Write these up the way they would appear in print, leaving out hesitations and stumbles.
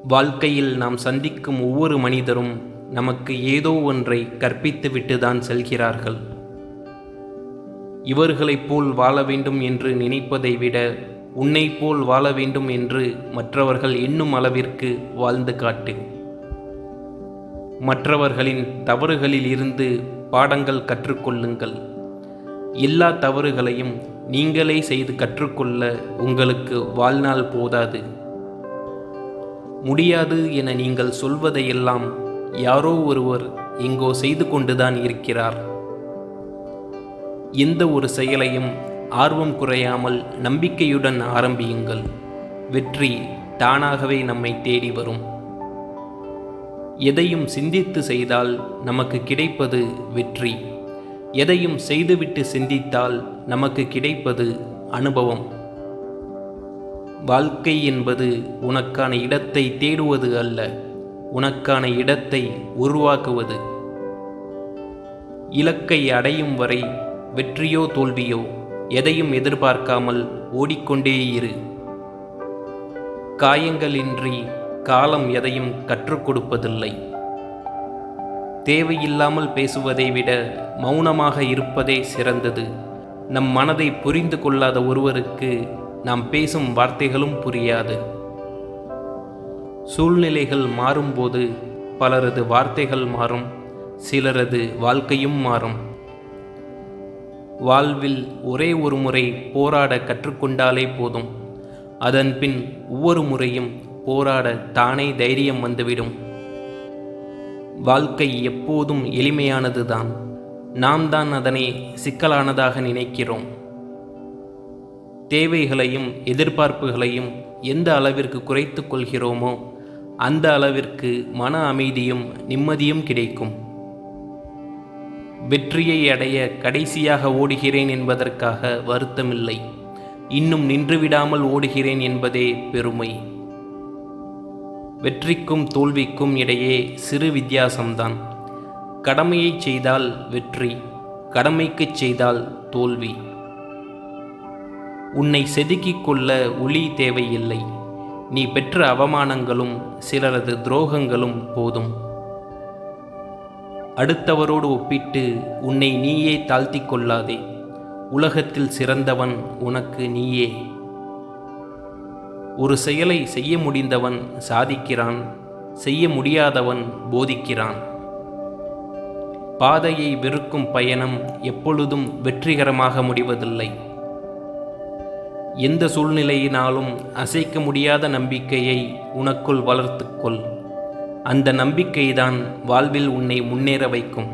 வாழ்க்கையில் நாம் சந்திக்கும் ஒவ்வொரு மனிதரும் நமக்கு ஏதோ ஒன்றை கற்பித்துவிட்டு தான் செல்கிறார்கள். இவர்களைப் போல் வாழ வேண்டும் என்று நினைப்பதை விட உன்னை போல் வாழ வேண்டும் என்று மற்றவர்கள் எண்ணும் அளவிற்கு வாழ்ந்து காட்டு. மற்றவர்களின் தவறுகளில் இருந்து பாடங்கள் கற்றுக்கொள்ளுங்கள். எல்லா தவறுகளையும் நீங்களே செய்து கற்றுக்கொள்ள உங்களுக்கு வாழ்நாள் போதாது. முடியாது என நீங்கள் சொல்வதையெல்லாம் யாரோ ஒருவர் எங்கோ செய்து கொண்டுதான் இருக்கிறார். எந்த ஒரு செயலையும் ஆர்வம் குறையாமல் நம்பிக்கையுடன் ஆரம்பியுங்கள். வெற்றி தானாகவே நம்மை தேடி வரும். எதையும் சிந்தித்து செய்தால் நமக்கு கிடைப்பது வெற்றி. எதையும் செய்துவிட்டு சிந்தித்தால் நமக்கு கிடைப்பது அனுபவம். வாழ்க்கை என்பது உனக்கான இடத்தை தேடுவது அல்ல, உனக்கான இடத்தை உருவாக்குவது. இலக்கை அடையும் வரை வெற்றியோ தோல்வியோ எதையும் எதிர்பார்க்காமல் ஓடிக்கொண்டே இரு. காயங்களின்றி காலம் எதையும் கற்றுக் கொடுப்பதில்லை. தேவையில்லாமல் பேசுவதை விட மௌனமாக இருப்பதே சிறந்தது. நம் மனதை புரிந்து கொள்ளாத ஒருவருக்கு நாம் பேசும் வார்த்தைகளும் புரியாது. சூழ்நிலைகள் மாறும்போது பலரது வார்த்தைகள் மாறும், சிலரது வாழ்க்கையும் மாறும். வாழ்வில் ஒரே ஒரு முறை போராட கற்றுக்கொண்டாலே போதும். அதன் பின் ஒவ்வொரு முறையும் போராட தானே தைரியம் வந்துவிடும். வாழ்க்கை எப்போதும் எளிமையானதுதான். நாம் தான் அதனை சிக்கலானதாக நினைக்கிறோம். தேவைகளையும் எதிர்பார்ப்புகளையும் எந்த அளவிற்கு குறைத்து கொள்கிறோமோ அந்த அளவிற்கு மன அமைதியும் நிம்மதியும் கிடைக்கும். வெற்றியை அடைய கடைசியாக ஓடுகிறேன் என்பதற்காக வருத்தமில்லை. இன்னும் நின்றுவிடாமல் ஓடுகிறேன் என்பதே பெருமை. வெற்றிக்கும் தோல்விக்கும் இடையே சிறு வித்தியாசம்தான். கடமையை செய்தால் வெற்றி, கடமைக்கு செய்தால் தோல்வி. உன்னை செதுக்கிக் கொள்ள ஒளி தேவையில்லை. நீ பெற்ற அவமானங்களும் சிலரது துரோகங்களும் போதும். அடுத்தவரோடு ஒப்பிட்டு உன்னை நீயே தாழ்த்தி கொள்ளாதே. உலகத்தில் சிறந்தவன் உனக்கு நீயே. ஒரு செயலை செய்ய முடிந்தவன் சாதிக்கிறான், செய்ய முடியாதவன் போதிக்கிறான். பாதையை வெறுக்கும் பயணம் எப்பொழுதும் வெற்றிகரமாக முடிவதில்லை. எந்த சூழ்நிலையினாலும் அசைக்க முடியாத நம்பிக்கையை உனக்குள் வளர்த்துக்கொள். அந்த நம்பிக்கைதான் வாழ்வில் உன்னை முன்னேற வைக்கும்.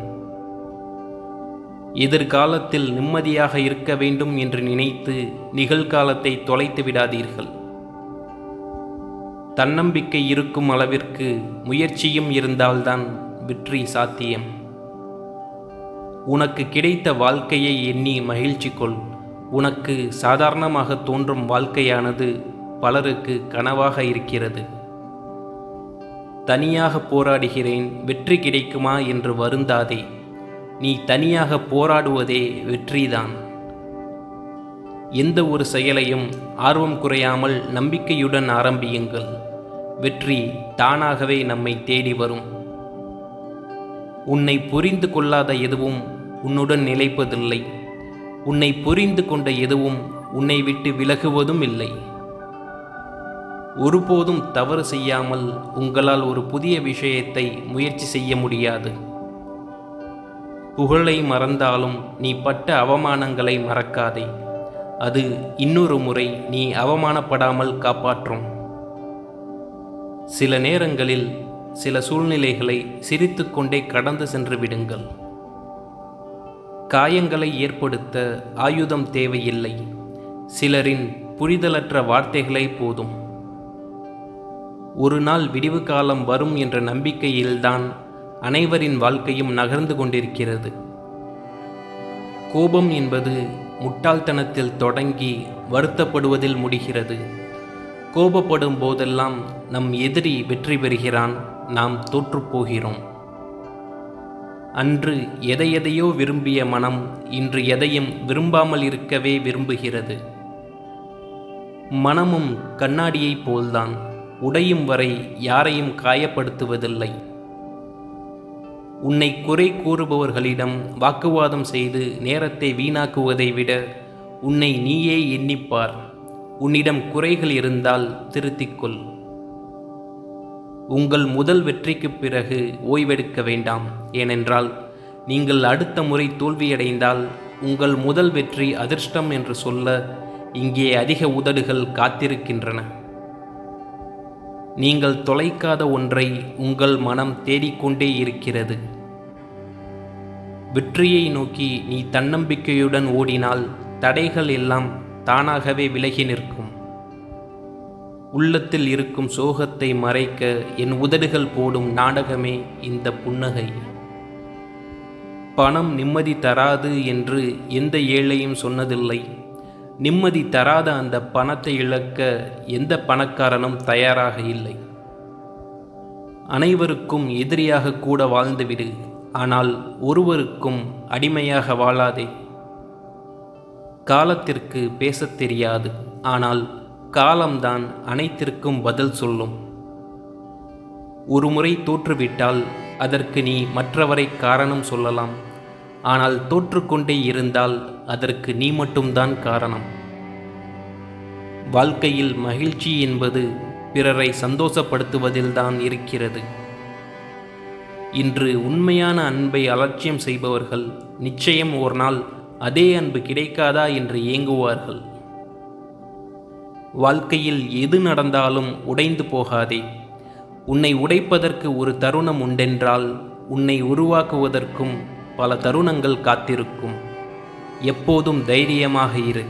எதிர்காலத்தில் நிம்மதியாக இருக்க வேண்டும் என்று நினைத்து நிகழ்காலத்தை தொலைத்து விடாதீர்கள். தன்னம்பிக்கை இருக்கும் அளவிற்கு முயற்சியும் இருந்தால்தான் வெற்றி சாத்தியம். உனக்கு கிடைத்த வாழ்க்கையை எண்ணி மகிழ்ச்சி கொள். உனக்கு சாதாரணமாக தோன்றும் வாழ்க்கையானது பலருக்கு கனவாக இருக்கிறது. தனியாக போராடுகிறேன், வெற்றி கிடைக்குமா என்று வருந்தாதே. நீ தனியாக போராடுவதே வெற்றிதான். எந்த ஒரு செயலையும் ஆர்வம் குறையாமல் நம்பிக்கையுடன் ஆரம்பியுங்கள். வெற்றி தானாகவே நம்மை தேடி வரும். உன்னை புரிந்து கொள்ளாத எதுவும் உன்னுடன் நிலைப்பதில்லை. உன்னை புரிந்து கொண்ட எதுவும் உன்னை விட்டு விலகுவதும் இல்லை. ஒருபோதும் தவறு செய்யாமல் உங்களால் ஒரு புதிய விஷயத்தை முயற்சி செய்ய முடியாது. புகழை மறந்தாலும் நீ பட்ட அவமானங்களை மறக்காதே. அது இன்னொரு முறை நீ அவமானப்படாமல் காப்பாற்றும். சில நேரங்களில் சில சூழ்நிலைகளை சிரித்துக்கொண்டே கடந்து சென்று விடுங்கள். காயங்களை ஏற்படுத்த ஆயுதம் தேவையில்லை. சிலரின் புரிதலற்ற வார்த்தைகளே போதும். ஒரு நாள் விடிவு காலம் வரும் என்ற நம்பிக்கையில்தான் அனைவரின் வாழ்க்கையும் நகர்ந்து கொண்டிருக்கிறது. கோபம் என்பது முட்டாள்தனத்தில் தொடங்கி வருத்தப்படுவதில் முடிகிறது. கோபப்படும் போதெல்லாம் நம் எதிரி வெற்றி பெறுகிறான், நாம் தோற்றுப்போகிறோம். அன்று எதையெதையோ விரும்பிய மனம் இன்று எதையும் விரும்பாமல் இருக்கவே விரும்புகிறது. மனமும் கண்ணாடியைப் போல்தான். உடையும் வரை யாரையும் காயப்படுத்துவதில்லை. உன்னை குறை கூறுபவர்களிடம் வாக்குவாதம் செய்து நேரத்தை வீணாக்குவதை விட உன்னை நீயே எண்ணிப்பார். உன்னிடம் குறைகள் இருந்தால் திருத்திக்கொள். உங்கள் முதல் வெற்றிக்குப் பிறகு ஓய்வெடுக்க வேண்டாம். ஏனென்றால் நீங்கள் அடுத்த முறை தோல்வியடைந்தால் உங்கள் முதல் வெற்றி அதிர்ஷ்டம் என்று சொல்ல இங்கே அதிக உதடுகள் காத்திருக்கின்றன. நீங்கள் தொலைக்காத ஒன்றை உங்கள் மனம் தேடிக்கொண்டே இருக்கிறது. வெற்றியை நோக்கி நீ தன்னம்பிக்கையுடன் ஓடினால் தடைகள் எல்லாம் தானாகவே விலகி நிற்கும். உள்ளத்தில் இருக்கும் சோகத்தை மறைக்க என் உதடுகள் போடும் நாடகமே இந்த புன்னகை. பணம் நிம்மதி தராது என்று எந்த ஏழையும் சொன்னதில்லை. நிம்மதி தராத அந்த பணத்தை இழக்க எந்த பணக்காரனும் தயாராக இல்லை. அனைவருக்கும் எதிரியாக கூட வாழ்ந்துவிடு, ஆனால் ஒருவருக்கும் அடிமையாக வாழாதே. காலத்திற்கு பேசத் தெரியாது, ஆனால் காலம்தான் அனைத்திற்கும் பதில் சொல்லும். ஒருமுறை தோற்றுவிட்டால் அதற்கு நீ மற்றவரை காரணம் சொல்லலாம். ஆனால் தோற்றுக்கொண்டே இருந்தால் அதற்கு நீ மட்டும்தான் காரணம். வாழ்க்கையில் மகிழ்ச்சி என்பது பிறரை சந்தோஷப்படுத்துவதில்தான் இருக்கிறது. இன்று உண்மையான அன்பை அலட்சியம் செய்பவர்கள் நிச்சயம் ஒரு நாள் அதே அன்பு கிடைக்காதா என்று ஏங்குவார்கள். வாழ்க்கையில் எது நடந்தாலும் உடைந்து போகாதே. உன்னை உடைப்பதற்கு ஒரு தருணம் உண்டென்றால் உன்னை உருவாக்குவதற்கும் பல தருணங்கள் காத்திருக்கும். எப்போதும் தைரியமாக இரு.